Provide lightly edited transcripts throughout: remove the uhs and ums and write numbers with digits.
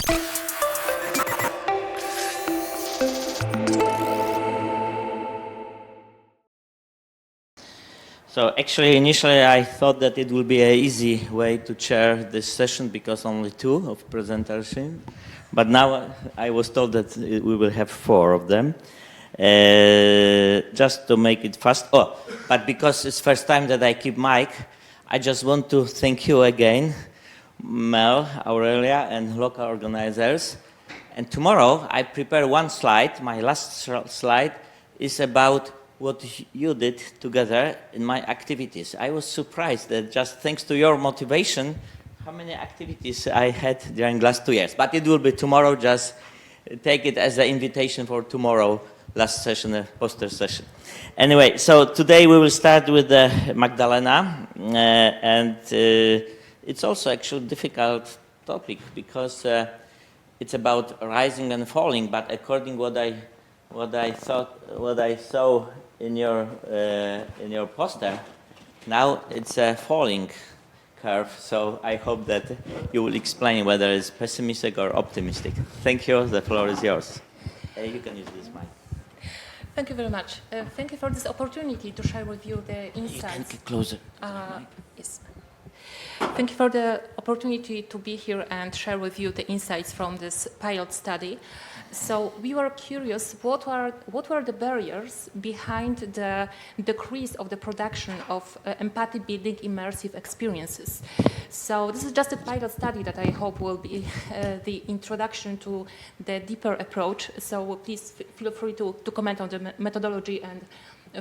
So actually, initially, I thought that it would be an easy way to chair this session because only 2 of presenters in. But now I was told that we will have 4 of them. Just to make it fast. Oh, but because it's first time that I keep mic, I just want to thank you again, Mel, Aurelia, and local organizers. And tomorrow I prepare one slide. My last slide is about what you did together in my activities. I was surprised that just thanks to your motivation, how many activities I had during the last 2 years. But it will be tomorrow, just take it as an invitation for tomorrow, last session, a poster session. Anyway, so today we will start with Magdalena, and it's also actually a difficult topic because it's about rising and falling, but according what I saw in your poster, now it's a falling curve. So I hope that you will explain whether it's pessimistic or optimistic. Thank you. The floor is yours. You can use this mic. Thank you very much. Thank you for this opportunity to share with you the insights. You can get closer. Yes. Thank you for the opportunity to be here and share with you the insights from this pilot study. So we were curious, what were the barriers behind the decrease of the production of empathy-building immersive experiences? So this is just a pilot study that I hope will be the introduction to the deeper approach. So please feel free to comment on the methodology and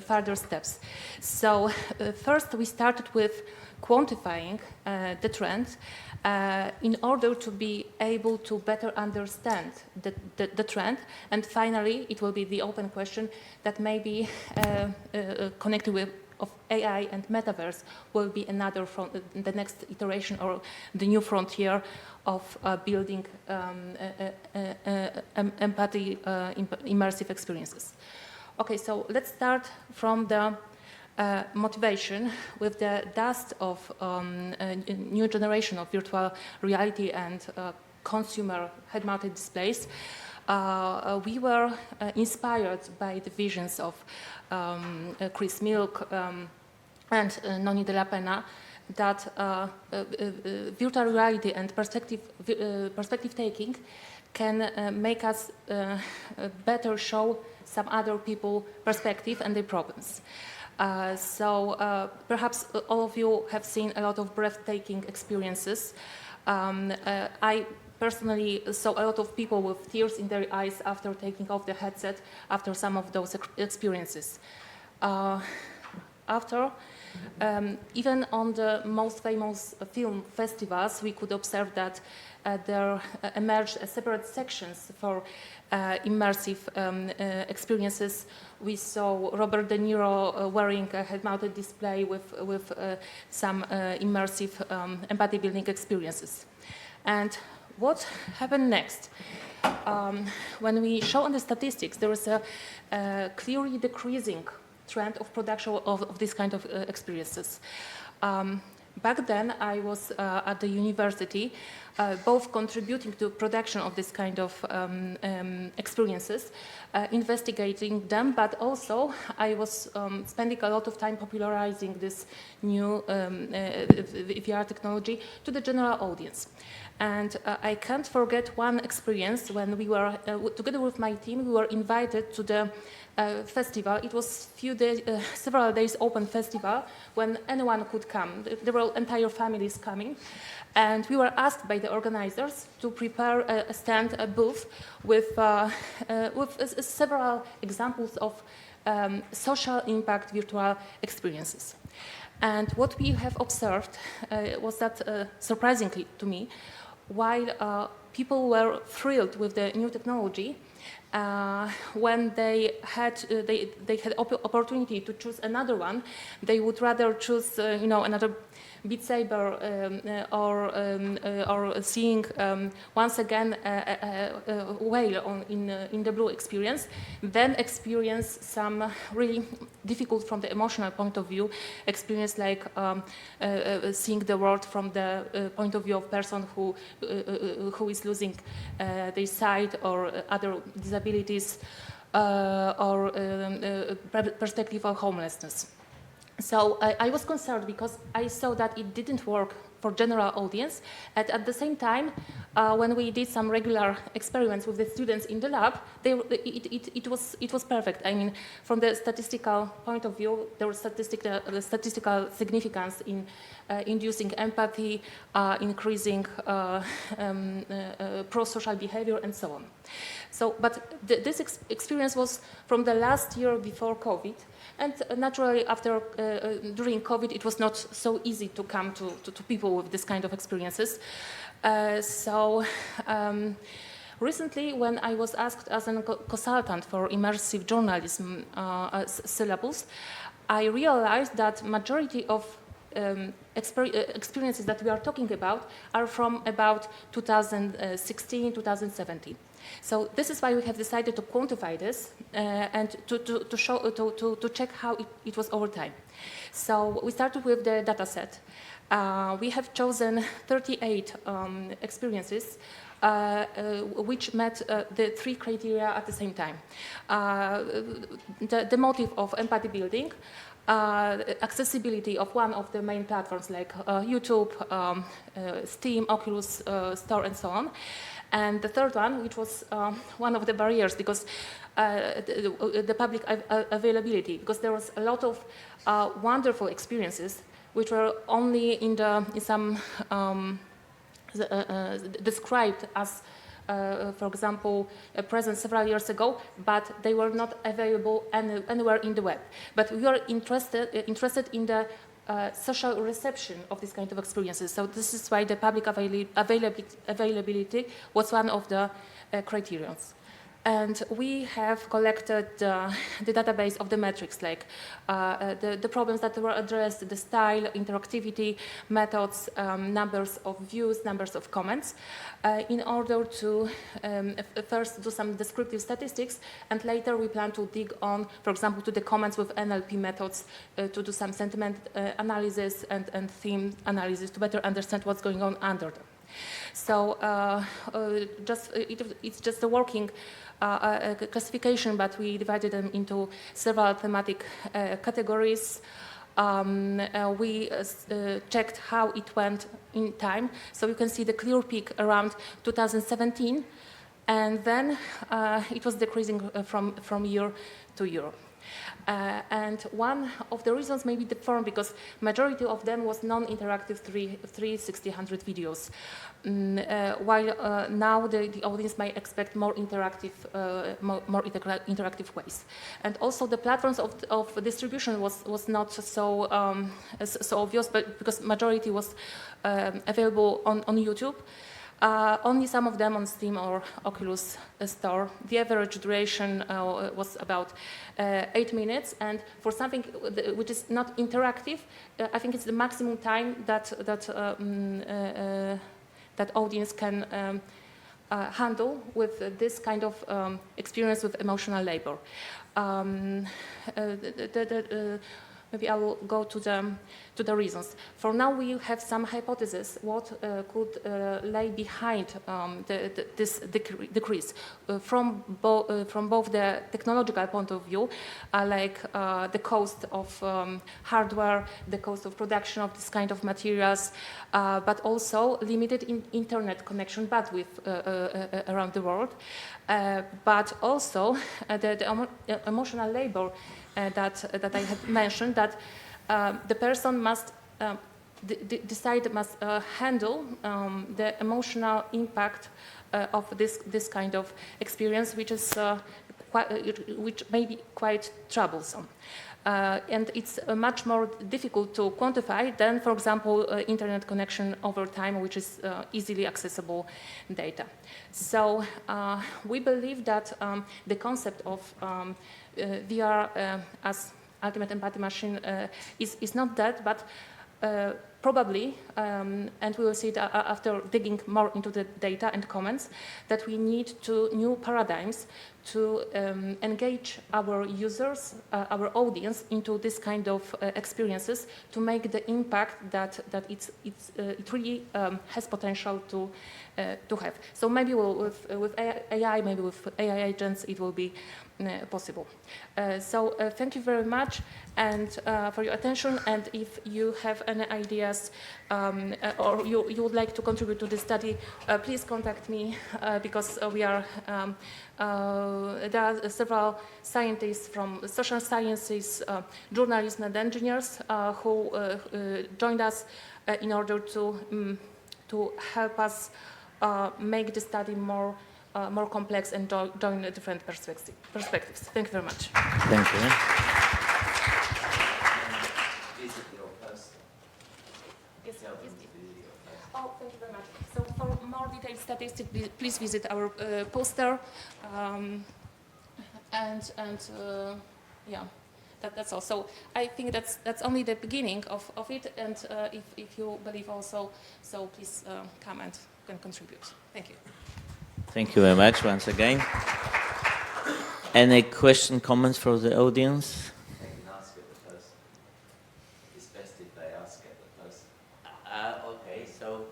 further steps. So first we started with quantifying the trend in order to be able to better understand the trend. And finally, it will be the open question that maybe connected with of AI and metaverse will be another the next iteration or the new frontier of building empathy immersive experiences. Okay, so let's start from the motivation with the dust of a new generation of virtual reality and consumer head-mounted displays. We were inspired by the visions of Chris Milk and Noni de la Pena that virtual reality and perspective taking can make us better show some other people perspective and their problems. Perhaps all of you have seen a lot of breathtaking experiences. I personally saw a lot of people with tears in their eyes after taking off the headset after some of those experiences. Even on the most famous film festivals, we could observe that there emerged separate sections for immersive experiences. We saw Robert De Niro wearing a head-mounted display with some immersive empathy-building experiences. And what happened next? When we show on the statistics, there is a clearly decreasing trend of production of this kind of experiences. Back then, I was at the university, both contributing to production of this kind of experiences, investigating them, but also I was spending a lot of time popularizing this new VR technology to the general audience. And I can't forget one experience when we were, together with my team, we were invited to the festival. It was several days open festival when anyone could come. There were entire families coming. And we were asked by the organizers to prepare a stand, a booth with several examples of social impact virtual experiences. And what we have observed was that, surprisingly to me, while people were thrilled with the new technology, when they had opportunity to choose another one, they would rather choose another Beat Saber or seeing once again a whale in the blue experience, then experience some really difficult from the emotional point of view experience, like seeing the world from the point of view of person who is losing their sight or other disabilities or perspective of homelessness. So I was concerned because I saw that it didn't work for general audience. And at the same time, when we did some regular experiments with the students in the lab, it was perfect. I mean, from the statistical point of view, there was statistical significance in inducing empathy, increasing pro-social behavior, and so on. So, but this experience was from the last year before COVID. And naturally, during COVID, it was not so easy to come to people with this kind of experiences. Recently, when I was asked as a consultant for immersive journalism syllabus, I realized that majority of experiences that we are talking about are from about 2016, 2017. So this is why we have decided to quantify this and to check how it was over time. So we started with the data set. We have chosen 38 experiences which met the three criteria at the same time. The motive of empathy building, accessibility of one of the main platforms like YouTube, Steam, Oculus Store, and so on. And the third one, which was one of the barriers, because the public availability, because there was a lot of wonderful experiences which were only in some described as, for example, present several years ago, but they were not available anywhere in the web. But we are interested in the social reception of this kind of experiences. So this is why the public availability was one of the criteria. And we have collected the database of the metrics, like the problems that were addressed, the style, interactivity, methods, numbers of views, numbers of comments, in order to first do some descriptive statistics, and later we plan to dig on, for example, to the comments with NLP methods to do some sentiment analysis and theme analysis to better understand what's going on under them. So it's just a working classification, but we divided them into several thematic categories. We checked how it went in time. So you can see the clear peak around 2017, and then it was decreasing from year to year. And one of the reasons may be the form, because majority of them was non-interactive 360 videos, while now the audience may expect more interactive, interactive ways. And also the platforms of distribution was not so obvious, but because majority was available on YouTube. Only some of them on Steam or Oculus Store. The average duration was about 8 minutes, and for something which is not interactive, I think it's the maximum time that audience can handle with this kind of experience with emotional labor. Maybe I will go to the reasons. For now, we have some hypotheses what could lay behind this decrease from both the technological point of view, like the cost of hardware, the cost of production of this kind of materials, but also limited internet connection bandwidth around the world, but also the emotional labor that I have mentioned, that the person must handle the emotional impact of this kind of experience, which may be quite troublesome. And it's much more difficult to quantify than, for example, internet connection over time, which is easily accessible data. So we believe that the concept of VR as ultimate empathy machine is not that, but probably, and we will see it after digging more into the data and comments, that we need to new paradigms to engage our users, our audience, into this kind of experiences to make the impact that it really has potential to have. So maybe with AI, maybe with AI agents, it will be possible. So thank you very much and for your attention. And if you have any ideas or you would like to contribute to this study, please contact me because we are there are several scientists from social sciences, journalists and engineers who joined us in order to help us make the study more complex and join different perspectives. Thank you very much. Thank you. Oh, thank you very much. So for more detailed statistics, please visit our poster. Yeah, that's all. So I think that's only the beginning of it. And if you believe also, so please come and can contribute. Thank you. Thank you very much once again. Any question, comments from the audience? They can ask at the person. It's best if they ask at the person. Okay, so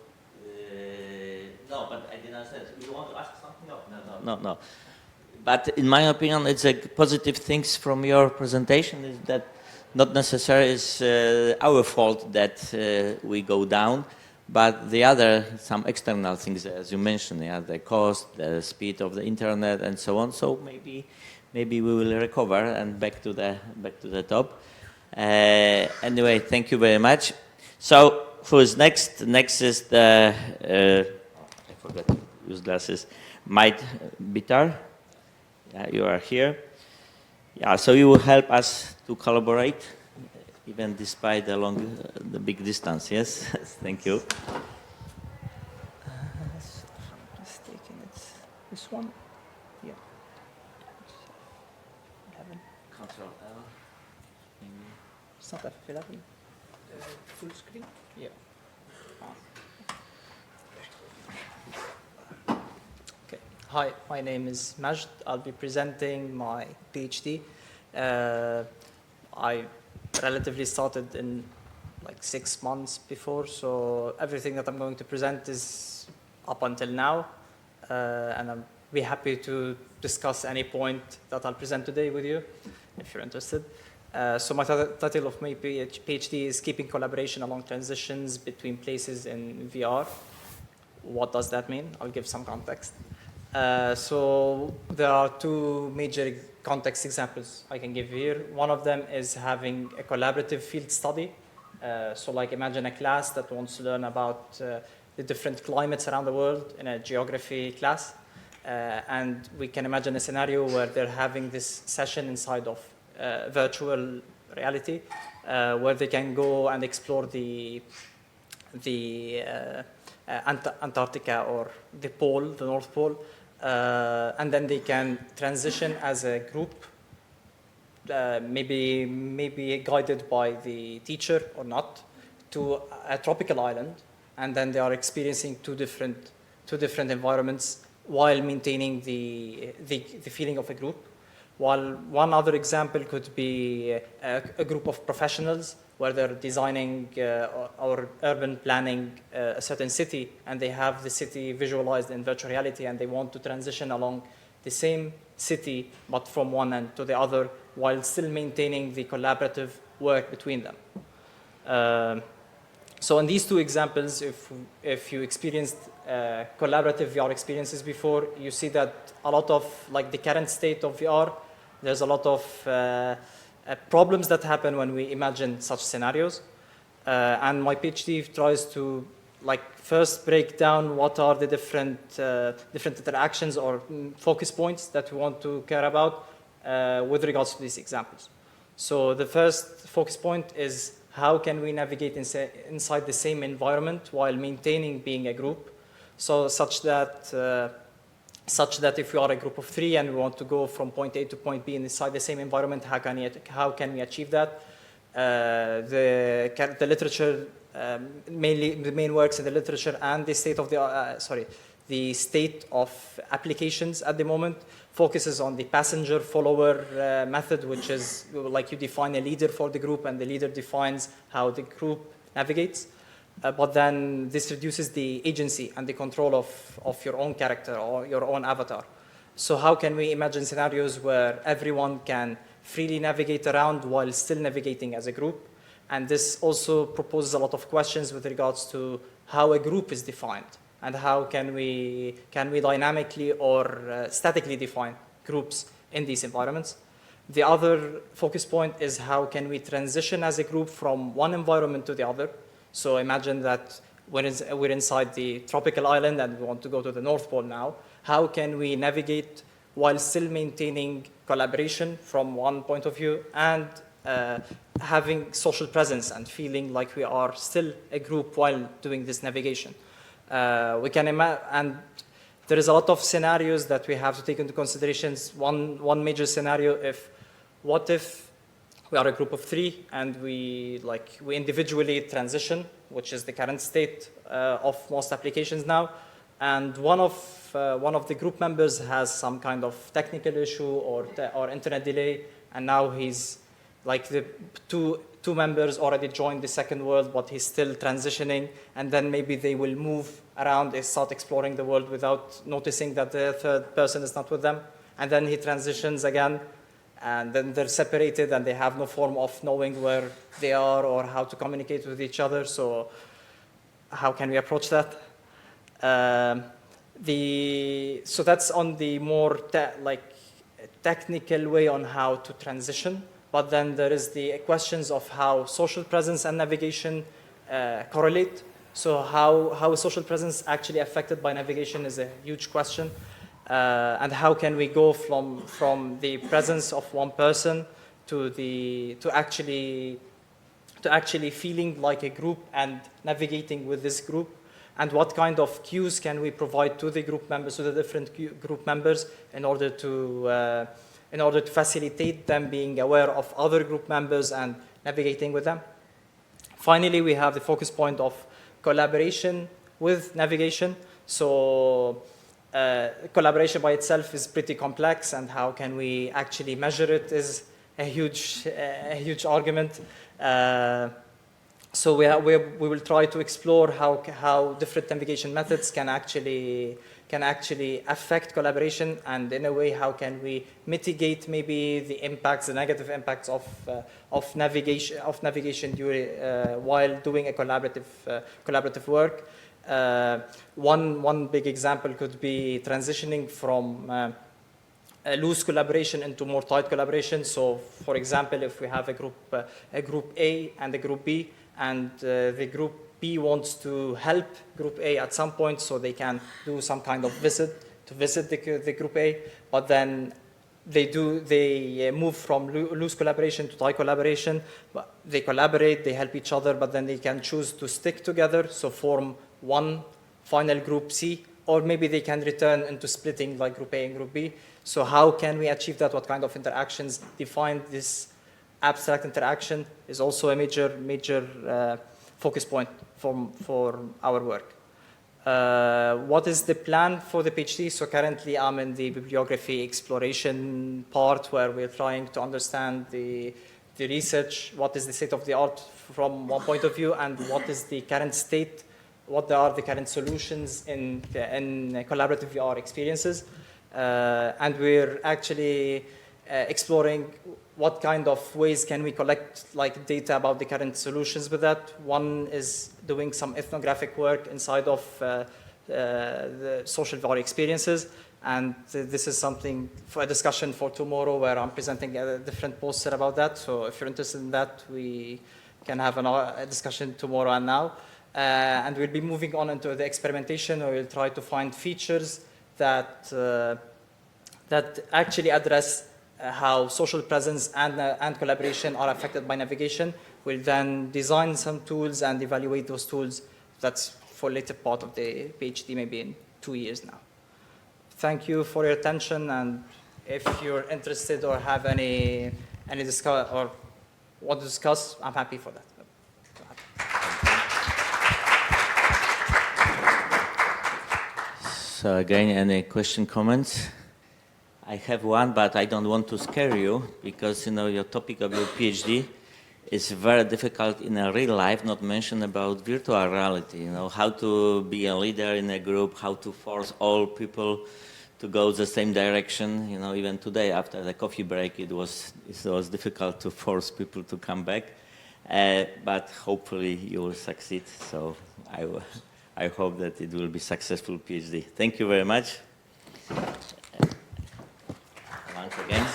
no, but I didn't understand. You want to ask something? No. But in my opinion, it's a positive things from your presentation is that not necessarily is our fault that we go down, but the other, some external things, as you mentioned, yeah, the cost, the speed of the internet, and so on. So maybe we will recover and back to the top. Anyway, thank you very much. So who is next? Next is the I forgot to use glasses. Majd Bitar. Yeah, you are here. Yeah, so you will help us to collaborate. Even despite the big distance, yes? Thank you. If I'm not mistaken, it's this one. Yeah. 11. Control L. It's not F11. Full screen? Yeah. Okay. Hi, my name is Majd. I'll be presenting my PhD. I relatively started in like 6 months before, so everything that I'm going to present is up until now, and I'll be happy to discuss any point that I'll present today with you, if you're interested. So my title of my PhD is Keeping Collaboration Along Transitions Between Places in VR. What does that mean? I'll give some context. So there are two major context examples I can give here. One of them is having a collaborative field study. So like imagine a class that wants to learn about the different climates around the world in a geography class. And we can imagine a scenario where they're having this session inside of virtual reality, where they can go and explore the Antarctica or the pole, the North Pole, and then they can transition as a group, maybe guided by the teacher or not, to a tropical island, and then they are experiencing two different environments while maintaining the feeling of a group. While one other example could be a group of professionals where they're designing or urban planning a certain city, and they have the city visualized in virtual reality, and they want to transition along the same city, but from one end to the other, while still maintaining the collaborative work between them. So in these two examples, if you experienced collaborative VR experiences before, you see that a lot of, like the current state of VR, there's a lot of problems that happen when we imagine such scenarios. And my PhD tries to first break down what are the different interactions or focus points that we want to care about with regards to these examples. So the first focus point is how can we navigate inside the same environment while maintaining being a group, so such that if we are a group of 3 and we want to go from point A to point B inside the same environment, how can we achieve that? the literature, mainly the main works in the literature and the state of the state of applications at the moment focuses on the passenger follower method, which is like you define a leader for the group and the leader defines how the group navigates. But then this reduces the agency and the control of your own character or your own avatar. So how can we imagine scenarios where everyone can freely navigate around while still navigating as a group? And this also proposes a lot of questions with regards to how a group is defined and how can we dynamically or statically define groups in these environments. The other focus point is how can we transition as a group from one environment to the other. So imagine that we're inside the tropical island and we want to go to the North Pole now. How can we navigate while still maintaining collaboration from one point of view and having social presence and feeling like we are still a group while doing this navigation? We can imagine, and there is a lot of scenarios that we have to take into consideration. One major scenario, what if we are a group of 3 and we individually transition, which is the current state of most applications now, and one of the group members has some kind of technical issue or internet delay, and now he's like the two members already joined the second world, but he's still transitioning, and then maybe they will move around and start exploring the world without noticing that the third person is not with them, and then he transitions again, and then they're separated and they have no form of knowing where they are or how to communicate with each other. So how can we approach that? So that's on the more technical way on how to transition. But then there is the questions of how social presence and navigation correlate. So how social presence actually affected by navigation is a huge question. And how can we go from the presence of one person to actually feeling like a group and navigating with this group? And what kind of cues can we provide to the group members, to the different group members, in order to facilitate them being aware of other group members and navigating with them? Finally, we have the focus point of collaboration with navigation. So collaboration by itself is pretty complex, and how can we actually measure it is a huge argument. So we will try to explore how different navigation methods can actually affect collaboration, and in a way, how can we mitigate maybe the negative impacts of navigation during while doing a collaborative work. One big example could be transitioning from a loose collaboration into more tight collaboration. So, for example, if we have a group A and a group B, and the group B wants to help group A at some point, so they can do some kind of visit the group A, but then they move from loose collaboration to tight collaboration. They collaborate, they help each other, but then they can choose to stick together, so form one final group C, or maybe they can return into splitting like group A and group B. So how can we achieve that? What kind of interactions define this abstract interaction is also a major focus point for our work. What is the plan for the PhD? So currently I'm in the bibliography exploration part, where we're trying to understand the research, what is the state of the art from one point of view, and what is the current state, what are the current solutions in collaborative VR experiences. And we're actually exploring what kind of ways can we collect data about the current solutions with that. One is doing some ethnographic work inside of the social VR experiences, and this is something for a discussion for tomorrow, where I'm presenting a different poster about that. So if you're interested in that, we can have a discussion tomorrow and now. And we'll be moving on into the experimentation, where we'll try to find features that actually address how social presence and collaboration are affected by navigation. We'll then design some tools and evaluate those tools. That's for later part of the PhD, maybe in 2 years now. Thank you for your attention, and if you're interested or have any discussion or want to discuss, I'm happy for that. So again, any question, comments? I have one, but I don't want to scare you because, your topic of your PhD is very difficult in a real life, not mention about virtual reality, how to be a leader in a group, how to force all people to go the same direction. Even today after the coffee break, it was difficult to force people to come back, but hopefully you will succeed. So I hope that it will be successful PhD. Thank you very much. Once again.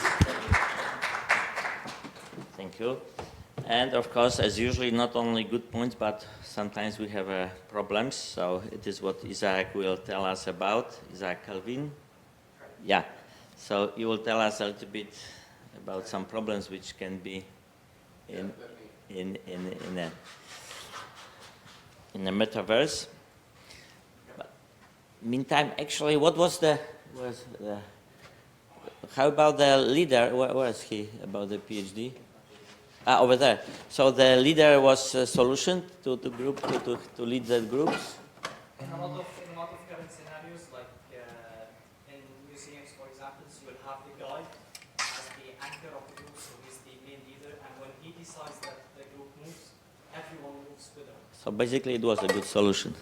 Thank you. And of course, as usually, not only good points, but sometimes we have problems. So it is what Isaac will tell us about. Isaac Calvin. Yeah. So you will tell us a little bit about some problems which can be in a metaverse. But meantime, actually, what was how about the leader? Where is he about the PhD? Over there. So the leader was a solution to group to lead the groups. In a lot of current scenarios, like in museums, for example, you will have the guide as the anchor of the group, so he's the main leader, and when he decides that the group moves, everyone moves with him. So basically, it was a good solution.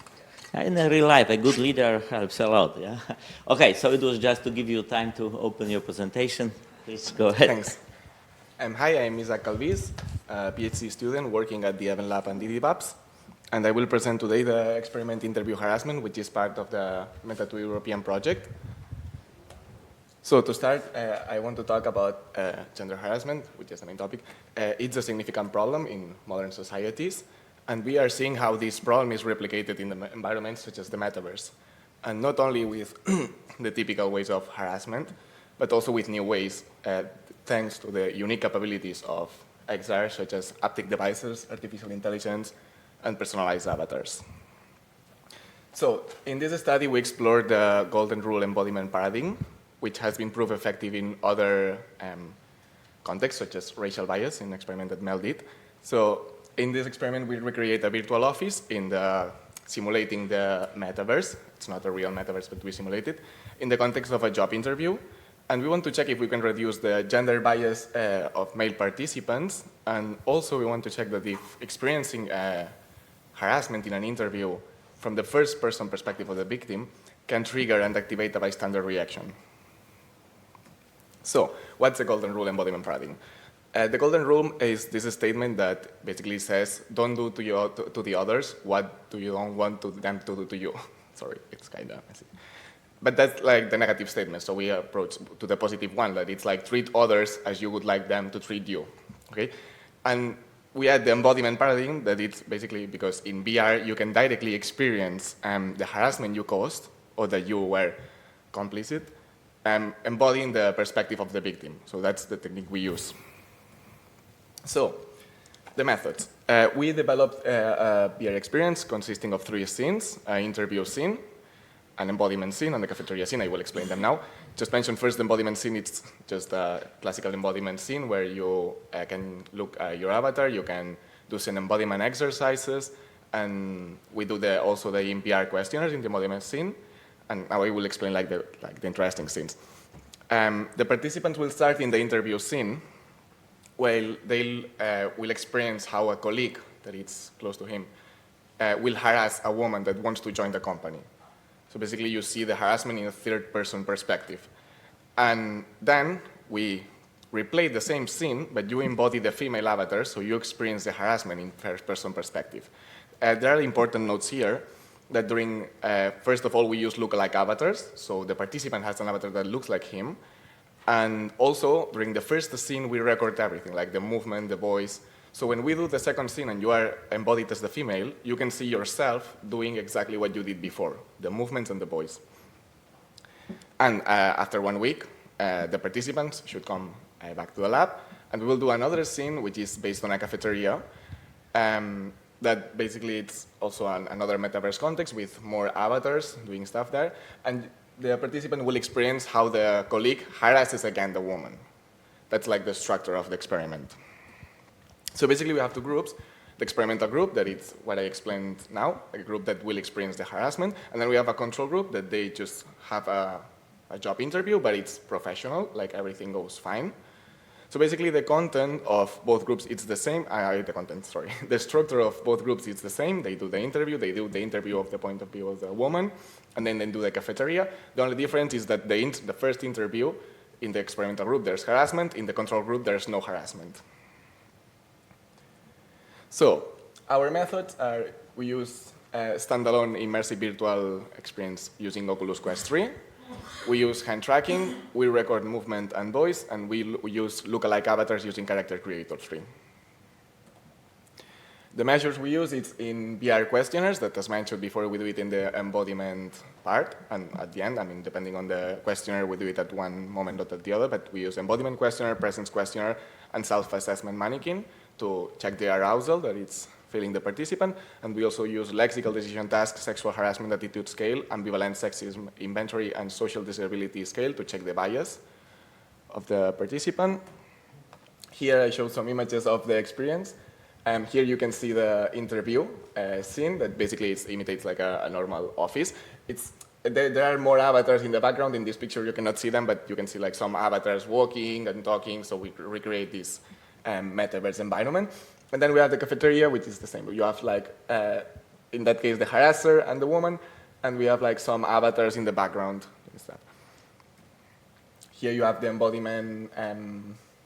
In real life, a good leader helps a lot. Yeah. Okay, so it was just to give you time to open your presentation. Please go ahead. Thanks. Hi, I'm Isaac Calvis, a PhD student working at the Event Lab and DDBabs, and I will present today the experiment interview harassment, which is part of the II European project. So to start, I want to talk about gender harassment, which is the main topic. It's a significant problem in modern societies, and we are seeing how this problem is replicated in the environments such as the metaverse, and not only with the typical ways of harassment, but also with new ways, thanks to the unique capabilities of XR, such as haptic devices, artificial intelligence, and personalized avatars. So in this study, we explored the golden rule embodiment paradigm, which has been proved effective in other contexts, such as racial bias, in an experiment that Mel did. So in this experiment, we recreate a virtual office simulating the metaverse. It's not a real metaverse, but we simulate it in the context of a job interview. And we want to check if we can reduce the gender bias of male participants. And also we want to check that if experiencing harassment in an interview from the first person perspective of the victim can trigger and activate a bystander reaction. So what's the golden rule embodiment paradigm? The golden rule is this statement that basically says, don't do to the others what you don't want them to do to you. Sorry, it's kind of messy. But that's like the negative statement. So we approach to the positive one, that it's like treat others as you would like them to treat you. Okay? And we add the embodiment paradigm, that it's basically because in VR you can directly experience the harassment you caused or that you were complicit, embodying the perspective of the victim. So that's the technique we use. So the methods. We developed a VR experience consisting of 3 scenes: an interview scene, an embodiment scene, and the cafeteria scene. I will explain them now. Just mention first the embodiment scene. It's just a classical embodiment scene where you can look at your avatar, you can do some embodiment exercises, and we do also the NPR questionnaires in the embodiment scene. And now I will explain the interesting scenes. The participants will start in the interview scene, where they will experience how a colleague that is close to him will harass a woman that wants to join the company. So basically you see the harassment in a third-person perspective. And then we replay the same scene, but you embody the female avatar, so you experience the harassment in first-person perspective. There are important notes here that first of all, we use lookalike avatars, so the participant has an avatar that looks like him. And also, during the first scene, we record everything, like the movement, the voice. So when we do the second scene and you are embodied as the female, you can see yourself doing exactly what you did before, the movements and the voice. And after 1 week, the participants should come back to the lab, and we will do another scene, which is based on a cafeteria, that basically it's also another metaverse context with more avatars doing stuff there. And the participant will experience how the colleague harasses again the woman. That's like the structure of the experiment. So basically we have two groups. The experimental group, that is what I explained now, a group that will experience the harassment. And then we have a control group that they just have a job interview, but it's professional, like everything goes fine. So basically the content of both groups, it's the same. The structure of both groups is the same. They do the interview of the point of view of the woman, and then they do the cafeteria. The only difference is that the first interview, in the experimental group, there's harassment. In the control group, there's no harassment. So our methods are, we use standalone immersive virtual experience using Oculus Quest 3. We use hand tracking, we record movement and voice, and we use lookalike avatars using character creator 3. The measures we use, it's in VR questionnaires that, as mentioned before, we do it in the embodiment part, and at the end, I mean, depending on the questionnaire, we do it at one moment, not at the other, but we use embodiment questionnaire, presence questionnaire, and self-assessment mannequin to check the arousal that it's feeling the participant. And we also use lexical decision task, sexual harassment attitude scale, ambivalent sexism inventory, and social disability scale to check the bias of the participant. Here I show some images of the experience. Here you can see the interview scene that basically imitates like a normal office. There are more avatars in the background. In this picture you cannot see them, but you can see like some avatars walking and talking, so we recreate this metaverse environment. And then we have the cafeteria, which is the same. You have like, in that case, the harasser and the woman, and we have like some avatars in the background and stuff. Here you have the embodiment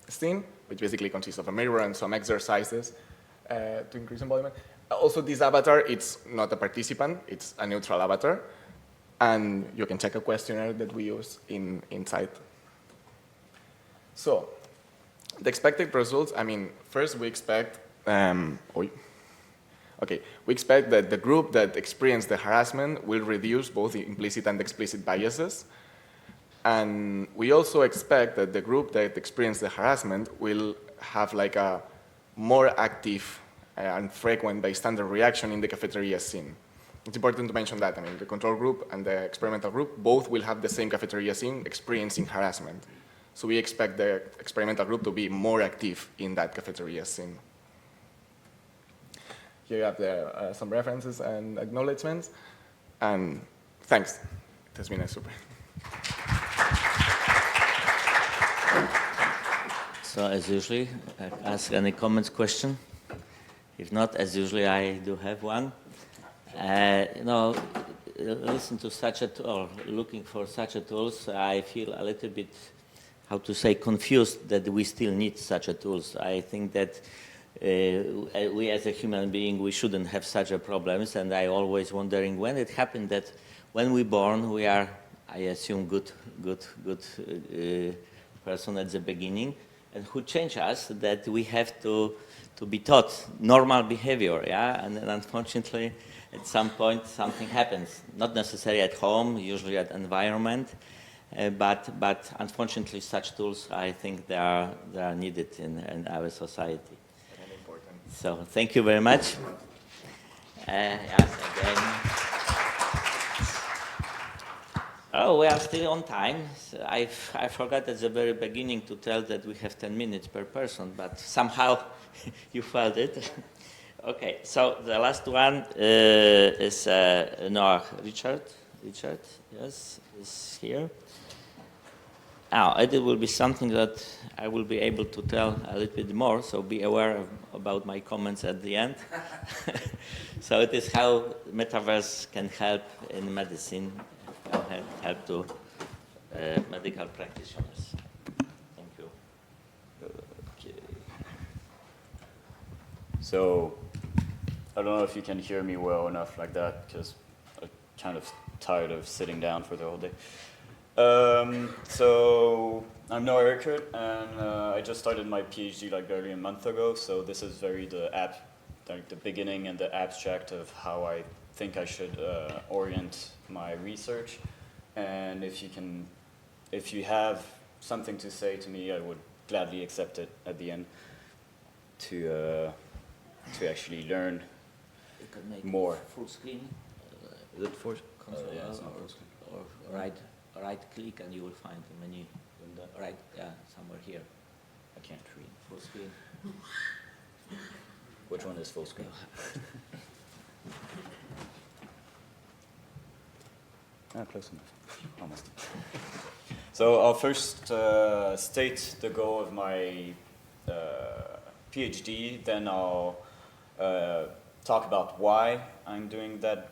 scene, which basically consists of a mirror and some exercises to increase embodiment. Also, this avatar, it's not a participant, it's a neutral avatar. And you can check a questionnaire that we use inside. So, the expected results, I mean, first we expect, we expect that the group that experienced the harassment will reduce both the implicit and explicit biases. And we also expect that the group that experienced the harassment will have like a more active and frequent bystander reaction in the cafeteria scene. It's important to mention that. I mean, the control group and the experimental group both will have the same cafeteria scene experiencing harassment. So we expect the experimental group to be more active in that cafeteria scene. Here you have some references and acknowledgements. And thanks. It has been a super. So as usually, ask any comments, question. If not, as usually, I do have one. Listen to such a tool, looking for such a tools, I feel a little bit, how to say, confused that we still need such a tools. I think that we as a human being, we shouldn't have such a problems, and I always wondering when it happened that when we born, we are, I assume, good person at the beginning, and who changed us that we have to be taught normal behavior, yeah, and then unfortunately, at some point, something happens. Not necessarily at home, usually at environment, but unfortunately, such tools, I think they are needed in our society. And important. So thank you very much. Yes, again. Oh, we are still on time. So I forgot at the very beginning to tell that we have 10 minutes per person, but somehow you felt it. Okay, so the last one is Noah. Richard, yes, is here. Now, it will be something that I will be able to tell a little bit more, so be aware about my comments at the end. So it is how metaverse can help in medicine, help to medical practitioners. Thank you. Okay. So, I don't know if you can hear me well enough like that, because I'm kind of tired of sitting down for the whole day. So I'm Noah Rector, and I just started my PhD like barely a month ago. So this is very the beginning and the abstract of how I think I should orient my research. And if you have something to say to me, I would gladly accept it at the end to actually learn You can make more. Full screen. Is it for? Yeah, it's not full screen. Or right click and you will find the menu in the right, somewhere here. I can't read. Full screen. Which one is full screen? Close enough. Almost. So I'll first state the goal of my PhD, then I'll talk about why I'm doing that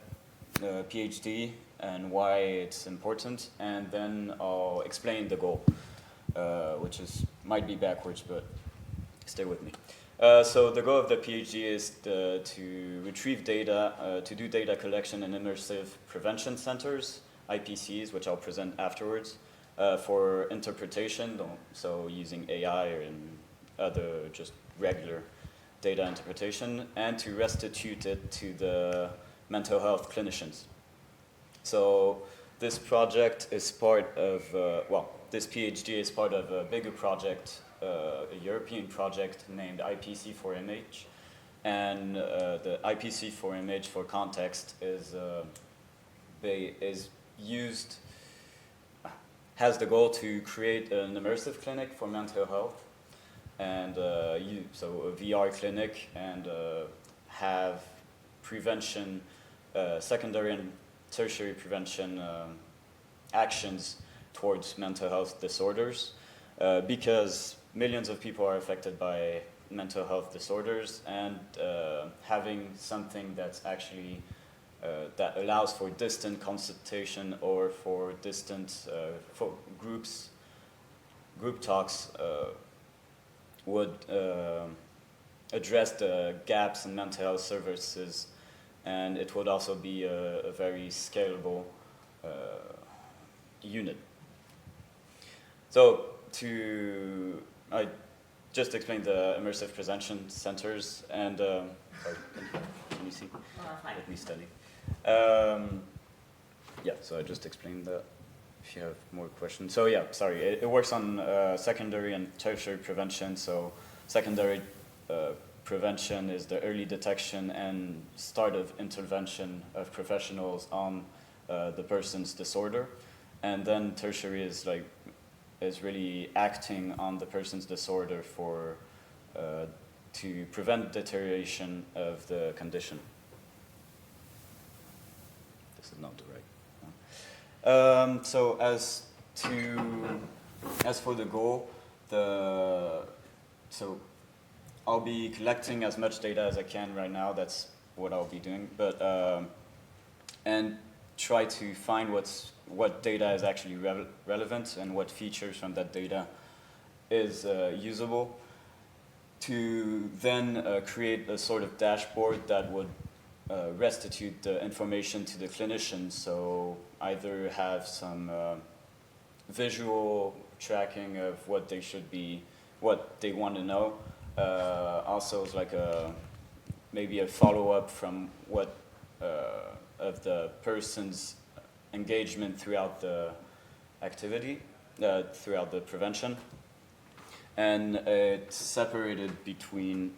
PhD and why it's important, and then I'll explain the goal, which might be backwards, but stay with me. So the goal of the PhD is to retrieve data, to do data collection in immersive prevention centers, IPCs, which I'll present afterwards, for interpretation, so using AI and other just regular data interpretation, and to restitute it to the mental health clinicians. So this project is part of, this PhD is part of a bigger project, a European project named IPC4MH. And the IPC4MH, for context, has the goal to create an immersive clinic for mental health, and so a VR clinic, and have prevention, secondary and tertiary prevention actions towards mental health disorders, because millions of people are affected by mental health disorders, and having something that's actually that allows for distant consultation or for distant for group talks would address the gaps in mental health services, and it would also be a very scalable unit. So I just explained the immersive prevention centers, and sorry, can you see? Let me study. Yeah, so I just explained that. If you have more questions. So yeah, sorry, it works on secondary and tertiary prevention. So secondary prevention is the early detection and start of intervention of professionals on the person's disorder. And then tertiary is really acting on the person's disorder to prevent deterioration of the condition. This is not the right one. So as for the goal, so I'll be collecting as much data as I can right now. That's what I'll be doing, but and try to find what data is actually relevant and what features from that data is usable, to then create a sort of dashboard that would restitute the information to the clinicians. So either have some visual tracking of what they should be, what they want to know. Also, like maybe a follow-up from what of the person's engagement throughout the activity, throughout the prevention, and it's separated between.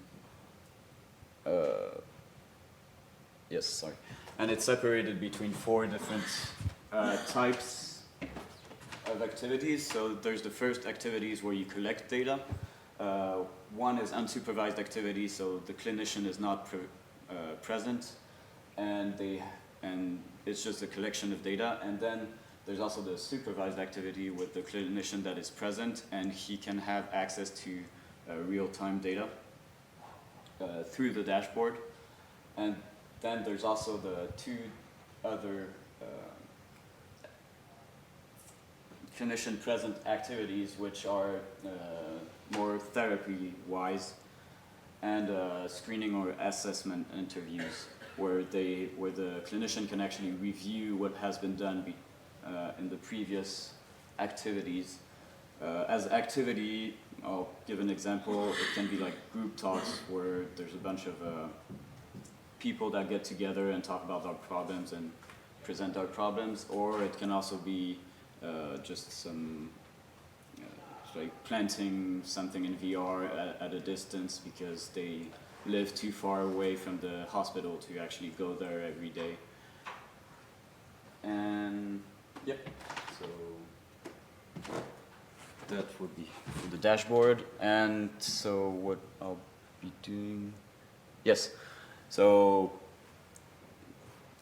And it's separated between 4 different types of activities. So there's the first activities where you collect data. One is unsupervised activity, so the clinician is not present, and it's just a collection of data. And then there's also the supervised activity with the clinician that is present, and he can have access to real-time data through the dashboard. And then there's also the 2 other clinician-present activities, which are more therapy-wise, and screening or assessment interviews, where the clinician can actually review what has been done in the previous activities. As activity, I'll give an example. It can be like group talks, where there's a bunch of people that get together and talk about our problems and present our problems, or it can also be just some like planting something in VR at a distance because they live too far away from the hospital to actually go there every day. And yep, so that would be the dashboard. And so what I'll be doing. Yes. So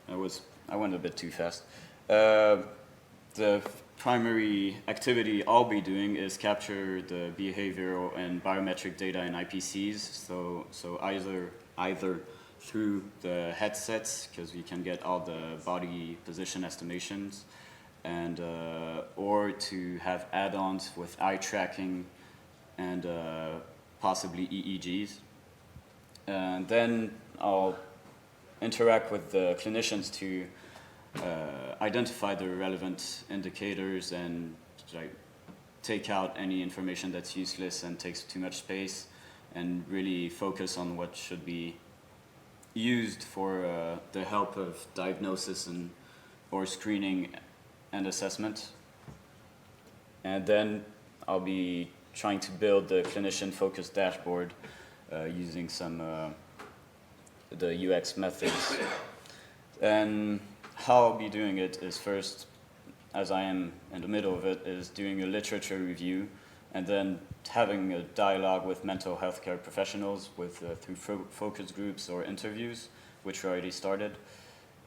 I went a bit too fast. The primary activity I'll be doing is capture the behavioral and biometric data in IPCs. So either through the headsets, because we can get all the body position estimations, and or to have add-ons with eye tracking and possibly EEGs. And then I'll interact with the clinicians to identify the relevant indicators and like take out any information that's useless and takes too much space, and really focus on what should be used for the help of diagnosis and or screening and assessment. And then I'll be trying to build the clinician-focused dashboard using some the UX methods. And how I'll be doing it is first, as I am in the middle of it, is doing a literature review and then having a dialogue with mental health care professionals through focus groups or interviews, which we already started,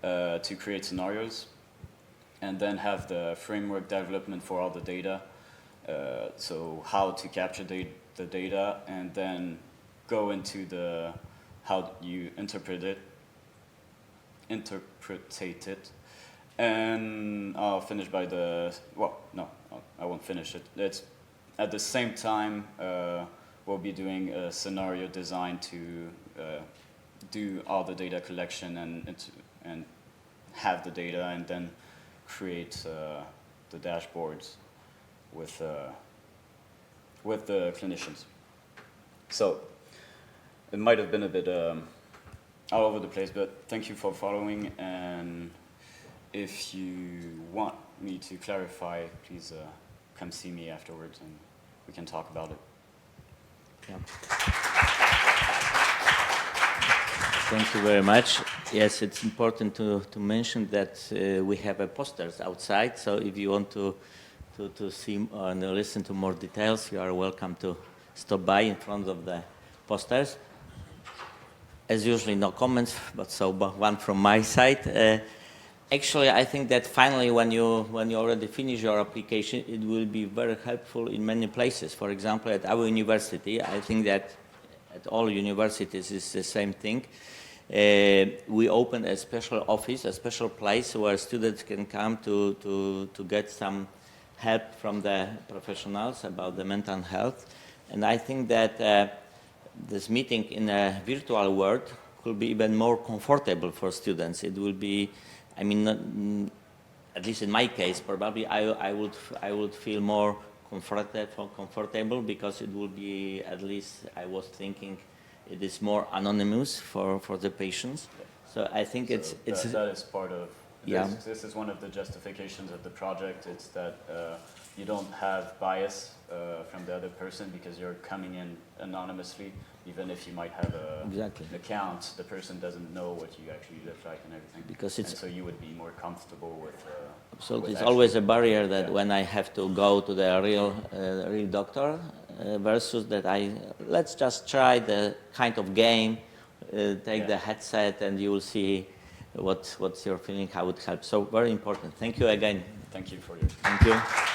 to create scenarios, and then have the framework development for all the data, so how to capture the data, and then go into the how you interpretate it, and I'll finish by the, well, no, I won't finish it. It's at the same time, we'll be doing a scenario design to do all the data collection and have the data, and then create the dashboards with the clinicians. So it might have been a bit all over the place, but thank you for following, and if you want me to clarify, please come see me afterwards and we can talk about it. Yeah. Thank you very much. Yes, it's important to mention that we have posters outside, so if you want to see and listen to more details, you are welcome to stop by in front of the posters. As usually, no comments, but one from my side. Actually, I think that finally, when you already finish your application, it will be very helpful in many places. For example, at our university, I think that at all universities is the same thing. We opened a special office, a special place where students can come to get some help from the professionals about the mental health. And I think that this meeting in a virtual world could be even more comfortable for students. It will be, I mean, at least in my case, probably I would feel more comfortable because it will be, at least I was thinking, it is more anonymous for the patients. So I think so that is part of, yeah. This is one of the justifications of the project. It's that you don't have bias from the other person because you're coming in anonymously. Even if you might have an account, the person doesn't know what you actually look like and everything. Because and so you would be more comfortable with. Absolutely, with it's always a barrier that yeah. when I have to go to the real doctor versus that let's just try the kind of game, take the headset, and you will see what's your feeling, how it helps. So very important. Thank you again. Thank you for your. Thank you.